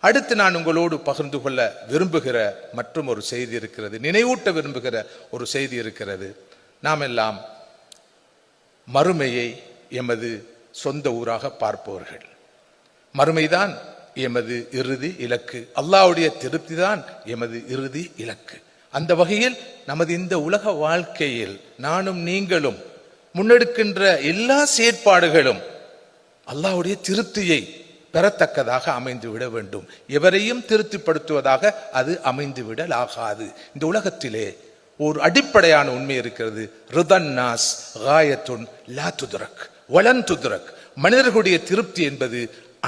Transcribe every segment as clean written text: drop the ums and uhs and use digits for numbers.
அடுத்து நான் உங்களோடு பகிர்ந்து கொள்ள விரும்புகிற மற்றும் ஒரு செய்தி இருக்கிறது, நினைவூட்ட விரும்புகிற ஒரு செய்தி இருக்கிறது. நாம் எல்லாம் மறுமையை எமது சொந்த ஊராக பார்ப்பவர்கள். மறுமைதான் எமது இறுதி இலக்கு, அல்லாஹ்வுடைய திருப்தி தான் எமது இறுதி இலக்கு. அந்த வகையில் நமது இந்த உலக வாழ்க்கையில் நானும் நீங்களும் முன்னெடுக்கின்ற எல்லா செயற்பாடுகளும் அல்லாஹ்வுடைய திருப்தியை பெறத்தக்கதாக அமைந்து விட வேண்டும். எவரையும் திருப்திப்படுத்துவதாக அது அமைந்து விடலாகாது. இந்த உலகத்திலே ஒரு அடிப்படையான உண்மை இருக்கிறது. ரிதன்னாஸ் காயத்துன் லா துத்ரக் வலன் துத்ரக். மனிதர்களுடைய திருப்தி என்பது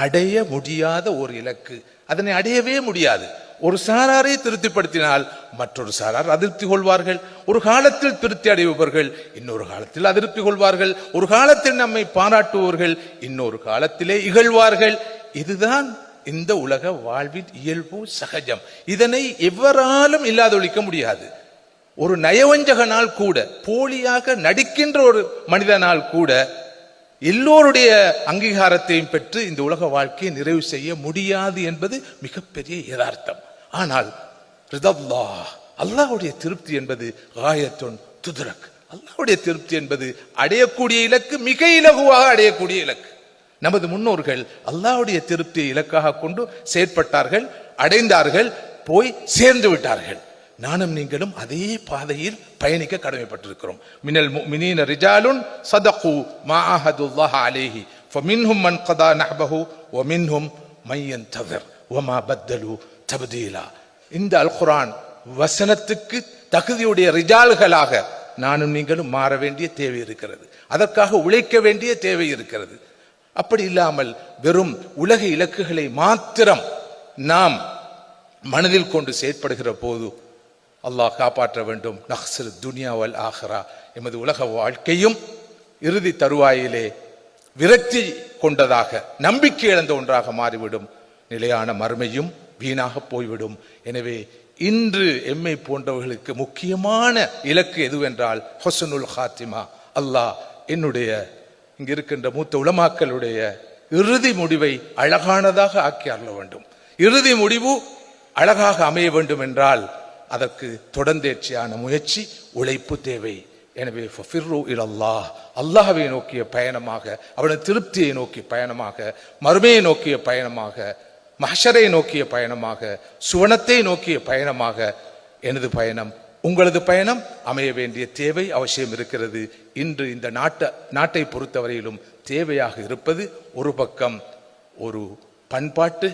அடைய முடியாத ஒரு இலக்கு. அதனை அடையவே முடியாது. ஒரு சாராரை திருப்திப்படுத்தினால் மற்றொரு சாரார் அதிருப்தி கொள்வார்கள். ஒரு காலத்தில் திருப்தி அடைபவர்கள் இன்னொரு காலத்தில் அதிருப்தி கொள்வார்கள். ஒரு காலத்தில் நம்மை பாராட்டுபவர்கள் இன்னொரு காலத்திலே இகழ்வார்கள். இதுதான் இந்த உலக வாழ்வின் இயல்பு, சகஜம். இதனை எவராலும் இல்லாதொழிக்க முடியாது. ஒரு நயவஞ்சகனால் கூட, போலியாக நடிக்கின்ற ஒரு மனிதனால் கூட எல்லோருடைய அங்கீகாரத்தையும் பெற்று இந்த உலக வாழ்க்கையை நிறைவு செய்ய முடியாது என்பது மிகப்பெரிய யதார்த்தம். ஆனால் அல்லாஹ்வுடைய திருப்தி என்பது காயத்துன் துத்ரக். அல்லாஹ்வுடைய திருப்தி என்பது அடையக்கூடிய இலக்கு, மிக இலகுவாக அடையக்கூடிய இலக்கு. நமது முன்னோர்கள் அல்லாஹ்வுடைய திருப்தியை இலக்காக கொண்டு செயற்பட்டார்கள், அடைந்தார்கள், போய் சேர்ந்து விட்டார்கள். நானும் நீங்களும் அதே பாதையில் பயணிக்க கடமைப்பட்டிருக்கிறோம். மினல் முஃமினீன ரிஜாலுன் ஸதகு மா அஹதுல்லாஹ் அலைஹி ஃபமின்ஹும் மன் கதா நஹ்பஹு வமின்ஹும் மன் யன்தஸிர் வமா பத்தலு தப்தீலா. இந்த அல் குர்ஆன் வசனத்துக்கு தகுதியுடைய ரிஜால்களாக நானும் நீங்களும் மாற வேண்டிய தேவை இருக்கிறது. அதற்காக உழைக்க வேண்டிய தேவை இருக்கிறது. அப்படி இல்லாமல் வெறும் உலக இலக்குகளை மாத்திரம் நாம் மனதில் கொண்டு செயற்படுகிற போது அல்லாஹ் காப்பாற்ற வேண்டும். நஹ்ஸிர் துன்யா வல் ஆஹிரா. எமது உலக வாழ்க்கையும் இறுதி தருவாயிலே விரக்தி கொண்டதாக, நம்பிக்கை இழந்த ஒன்றாக மாறிவிடும். நிலையான மறுமையும் வீணாக போய்விடும். எனவே இன்று எம்மை போன்றவர்களுக்கு முக்கியமான இலக்கு எதுவென்றால் ஹுஸ்னுல் ஹாத்திமா. அல்லாஹ் என்னுடைய இங்க இருக்கின்ற மூத்த உலமாக்களுடைய இறுதி முடிவை அழகானதாக ஆக்கி அருள வேண்டும். இறுதி முடிவு அழகாக அமைய வேண்டும் என்றால் அதற்கு தொடர்ந்தேர்ச்சியான முயற்சி, உழைப்பு தேவை. எனவே ஃபஃபிர்ரு இலல்லாஹ், அல்லாஹ்வை நோக்கிய பயணமாக, அவனது திருப்தியை நோக்கிய பயணமாக, மறுமையை நோக்கிய பயணமாக, மஹ்ஷரை நோக்கிய பயணமாக, சுவனத்தை நோக்கிய பயணமாக எனது பயணம், உங்களது பயணம் அமைய வேண்டிய தேவை அவசியம் இருக்கிறது. இன்று இந்த நாட்டை பொறுத்தவரையிலும் தேவையாக இருப்பது ஒரு பக்கம் ஒரு பண்பாட்டு